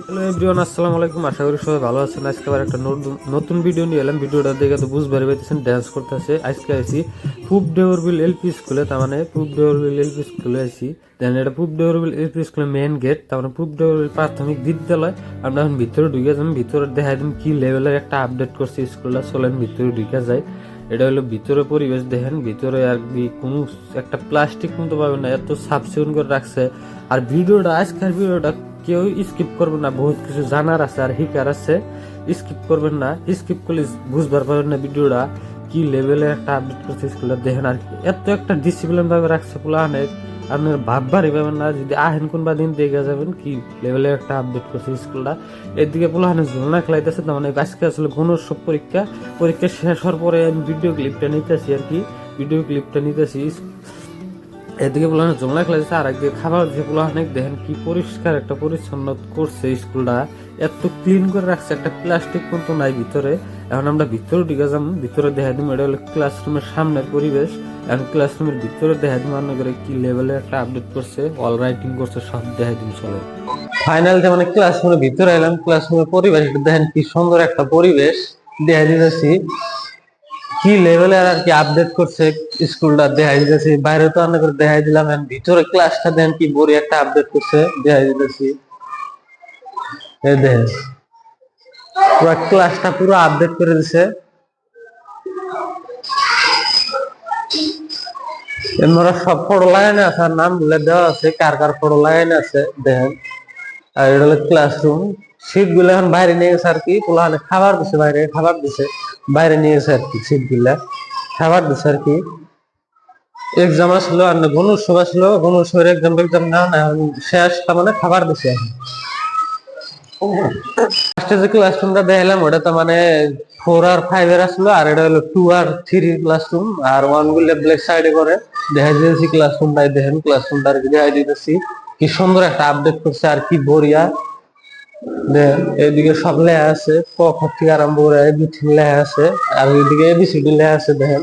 Hello everyone, আসসালামু আলাইকুম। আশা করি সবাই ভালো আছেন। আজকে আবার একটা নতুন ভিডিও নিয়ে এলাম। ভিডিওটা দেখে তো বুঝতে পারতেছেন ড্যান্স করতেছে। আজকে আইছি পুব ডেওরবিল এলপি স্কুলে, তার মানে পুব ডেওরবিল এলপি স্কুলে আইছি। দেন এটা পুব ডেওরবিল এলপি স্কুলের মেন গেট, তার মানে পুব ডেওরবিল প্রাথমিক বিদ্যালয়। আমরা এখন ভিতরে ঢুকে যাবেন, ভিতরে দেখা দিন কি লেভেলের একটা আপডেট করছে স্কুলটা। চলেন ভিতরে ঢুকে যায়। এটা হলো ভিতরে পরিবেশ, দেখেন ভিতরে আর কি কোনো একটা প্লাস্টিক মতো পাবেন না, এত সাফ সিকুন করে রাখছে। আর ভিডিওটা, আজকের ভিডিওটা কেউ স্কিপ করবেন না, বহুত কিছু জানার আছে আর শিকার আছে। স্কিপ করবেন না, স্কিপ করলে বুঝবার পারবেন না ভিডিওটা কি লেভেলের একটা আপডেট করছে স্কুলে। দেখেন আর কি এত একটা ডিসিপ্লিন ভাবে রাখছে পোলাহানে, আপনার ভাববারই পাবেন না। যদি আহেন কোনবা দিন দেখে যাবেন কি লেভেলের একটা আপডেট করছে স্কুলটা। এদিকে পোলাহানে ঝুলনা খেলাইতেছে, তার মানে আজকে আসলে গণোৎসব পরীক্ষা শেষ হওয়ার পরে আমি ভিডিও ক্লিপটা নিতেছি আর কি, ভিডিও ক্লিপটা নিতেছি। এদিকে পোলাহানে জংলা খেলাইছে আর একদিকে খাবার দিয়ে পোলাহানে দেখেন কি পরিষ্কার একটা পরিচ্ছন্ন করছে স্কুলটা, এত ক্লিন করে রাখছে, একটা প্লাস্টিক মতো নাই ভিতরে। এখন আমরা ভিতরে ঢুকে যাবো, ভিতরে দেখা দিম। এটা হলো ক্লাসরুমের সামনের পরিবেশ। এখন ক্লাসরুমের ভিতরে দেখা দিম রান্না করে কি লেভেলে একটা আপডেট করছে, অল রাইটিং করছে, সব দেখা দিম। চলে ফাইনাল মানে ক্লাসরুমের ভিতরে এলাম। ক্লাসরুমের পরিবেশ দেখেন কি সুন্দর একটা পরিবেশ দেখা দিতেছি, কি লেভেলের আর কি আপডেট করছে স্কুলটা দেখা দিতেছি। বাইরে তো অনেক করে দেখাই দিলাম, ভিতরে ক্লাসটা দেন কি বড় একটা আপডেট করছে দেখা দিতেছি। এই দেখেন পুরো ক্লাসটা পুরো আপডেট করে দিছে। এমরা সব ফটো লাগানো আছে আর নাম গুলো দেওয়া আছে, কার কার ফটো লাগানো আছে দেখেন। আর এটা হলো ক্লাসরুম। সিট গুলো এখন বাইরে নিয়ে গেছে আর কি, পোলা খাবার দিছে, বাইরে খাবার দিছে, বাইরে নিয়ে গেছে আর কি। সিট গুলা খাবার দিছে আর কি। এক্সাম আসলো আর গণোৎসব আসলো, গণোৎসবের এক্সাম না শেষ, তার মানে খাবার দিছে এখন। ফার্স্টে যে ক্লাসরুমটা দেখালাম ওটা তো মানে 4 আর 5 এর আসলো, আর এটা হলো 2 আর 3 এর ক্লাসরুম। আর 1 গুলো ব্ল্যাক সাইডে করে দেখা দিয়েছি ক্লাসরুমটাই। দেখেন ক্লাসরুমটা আর কি দেখা দিতেছি, কি সুন্দর একটা আপডেট করছে আর কি বড়িয়া। দেখেন এদিকে সব লেখা আছে, ক খ থেকে আরম্ভ করে এভরিথিং লেখা আছে। আর ওইদিকে এবিসিডি লেখা আছে। দেখেন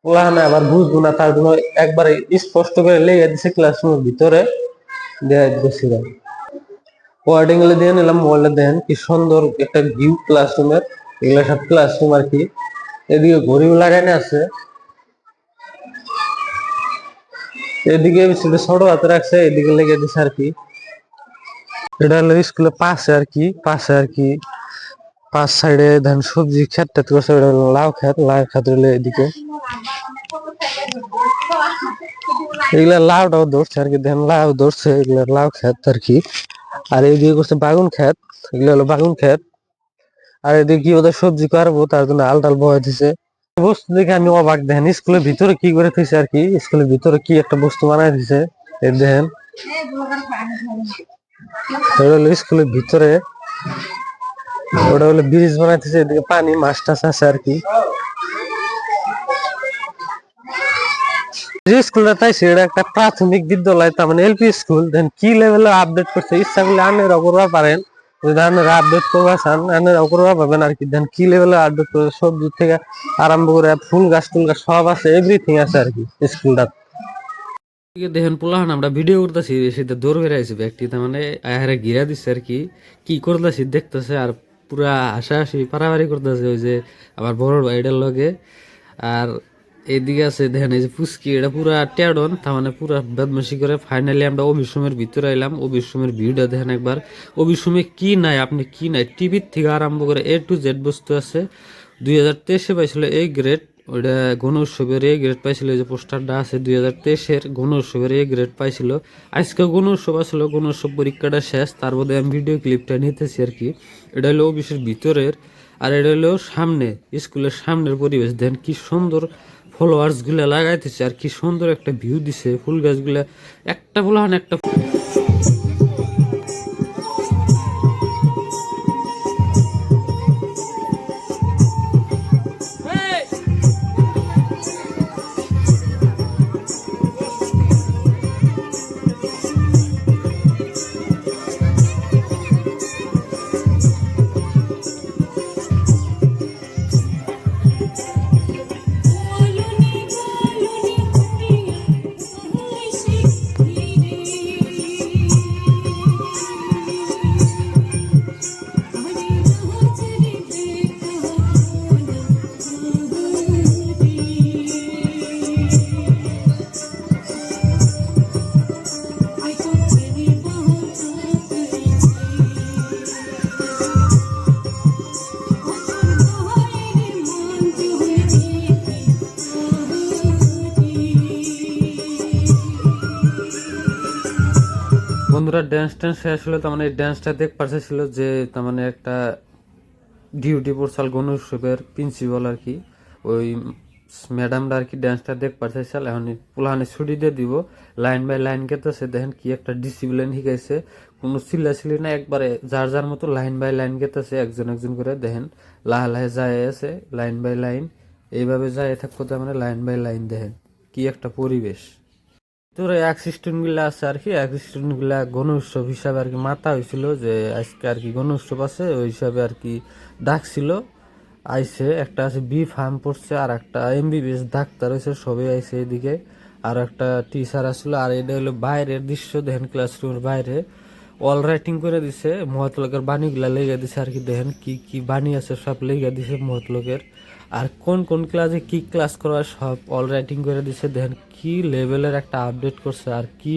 ওলাহানে আবার বুঝবো না, তার জন্য একবারে স্পষ্ট করে লেগে দিছে ক্লাসরুমের ভিতরে দেখা দিতেছি। ওয়ার্ডিং গুলো দিয়ে নিলাম। মোবাইলটা দেখেন কি সুন্দর একটা ভিউ ক্লাসরুমের। এগুলো সব ক্লাসরুম আর কি। এদিকে ঘড়িও লাগানো আছে, এদিকে ছোট হাতে রাখছে, এদিকে লেগে দিছে আর কি। এটা হলো স্কুলের পাশে আর কি, পাশে আর কি পাঁচ সাইডে ধান সবজি ক্ষেত টেত করছে। এটা হলো লাউ ক্ষেত, লাউ ক্ষেত হলো এদিকে। এগুলা লাউটাও ধরছে আর কি, দেখেন লাউ ধরছে, এগুলা লাউ ক্ষেত আর কি। আর এইদিকে করছে বাগুন ক্ষেত, এগুলো হলো বাগুন ক্ষেত। আর এদিকে কি ওদের সবজি করবো তার জন্য আলটাল বয়ে দিছে। বস্তু দেখে আমি অবাক, দেখেন স্কুলের ভিতরে কি করে দিছে আর কি, স্কুলের ভিতরে কি একটা বস্তু বানাই দিছে। এই দেখেন স্কুলের ভিতরে ওটা হলো ব্রিজ বানাইতেছে, এদিকে পানি মাছ টাছ আছে আর কি। যে স্কুলটা তাই সেটা একটা প্রাথমিক বিদ্যালয়, তার মানে এলপি স্কুল। দেন কি লেভেলে আপডেট করছে, ইচ্ছা করলে আনেরা করবা পারেন, যদি আনেরা আপডেট করবা চান আনেরাও করবা পাবেন আর কি। দেন কি লেভেলে আপডেট করছে, সবজি থেকে আরম্ভ করে ফুল গাছ টুল গাছ সব আছে, এভরিথিং আছে আর কি স্কুলটা। দেখেন পোলাহান আমরা ভিডিও করতেছি, সেটা দৌড় বেড়ে আছে ব্যক্তি, তার মানে আহারে ঘিরা দিচ্ছে আর কি। কি করতেছি দেখতেছে আর পুরা হাসাহাসি পারাবারি করতেছে ওই যে আমার বড় ভাইটার লগে। আর এইদিকে আছে দেখেন এই যে পুচকি, এটা পুরা টেডন, তার মানে পুরা বদমাশি করে। ফাইনালি আমরা অভিশ্রমের ভিতরে এলাম। অভিশ্রমের ভিউটা দেখেন একবার। অভিশ্রমে কি নাই, আপনি কি নাই, টিভির থেকে আরম্ভ করে A to Z বস্তু আছে। 2023-এ পাইছিল A গ্রেড, ওইটা গণ উৎসবের A গ্রেড পাইছিল। যে পোস্টারটা আছে 2023-এর গণ উৎসবের A গ্রেড পাইছিল। আজকে গণ উৎসব আসলে, গণ উৎসব পরীক্ষাটা শেষ, তার মধ্যে আমি ভিডিও ক্লিপটা নিতেছি আর কি। এটা হলো অফিসের ভিতরের, আর এটা হলো সামনে স্কুলের সামনের পরিবেশ। দেন কি সুন্দর ফলোয়ার্স গুলা লাগাইতেছে আর কি সুন্দর একটা ভিউ দিছে, ফুল গাছগুলা একটা ফুলাহান একটা। বন্ধুরা ড্যান্স ট্যান্স শেষ হলো, তার মানে ড্যান্সটা দেখ পারছিল যে তার মানে একটা ডিউটি পড়ছাল গণ উৎসবের প্রিন্সিপাল আর কি, ওই ম্যাডামরা আর কি ড্যান্সটা দেখ পারছিল। এখন পোলাহানে ছুটি দিয়ে দিব, লাইন বাই লাইন গেতেছে, দেখেন কি একটা ডিসিপ্লিন শিখাইছে, কোনো চিল্লাচিল্লি না, একবারে যার যার মতো লাইন বাই লাইন গেতেছে, একজন একজন করে দেখেন লাহে লাহে যায় আছে লাইন বাই লাইন, এইভাবে যায় থাকবো, তার মানে লাইন বাই লাইন দেখেন কি একটা পরিবেশ। তোর এক সিস্টেম গুলা আছে আর কি, এক সিস্টেম গুলা গণ উৎসব হিসাবে আর কি মাথা হয়েছিল যে আজকে আর কি গণ উৎসব আছে, ওই হিসাবে আর কি ডাকছিল। আইসে একটা আছে বি ফার্ম পড়ছে, আর একটা এমবিবিএস ডাক্তার হয়েছে, সবাই আইসে এদিকে, আর একটা টিচার আসলো। আর এটা হলো বাইরের দৃশ্য, দেখেন ক্লাসরুমের বাইরে অল রাইটিং করে দিছে, মহৎলোকের বাণীগুলা লেগে দিছে আর কি, দেখেন কি কি বাণী আছে সব লেগে দিছে মহৎলোকের। আর কোন কোন ক্লাসে কি ক্লাস করা হয় সব অল রাইটিং করে দিছে, দেখেন কি লেভেলের একটা আপডেট করছে, আর কি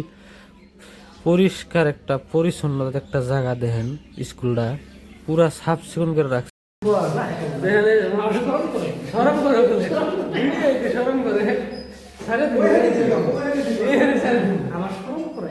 পরিষ্কার একটা পরিচ্ছন্নতা একটা জায়গা, দেখেন স্কুলটা পুরা সাফ সিকুন করে রাখছে। শরম করে শরম করে আমার শরম করে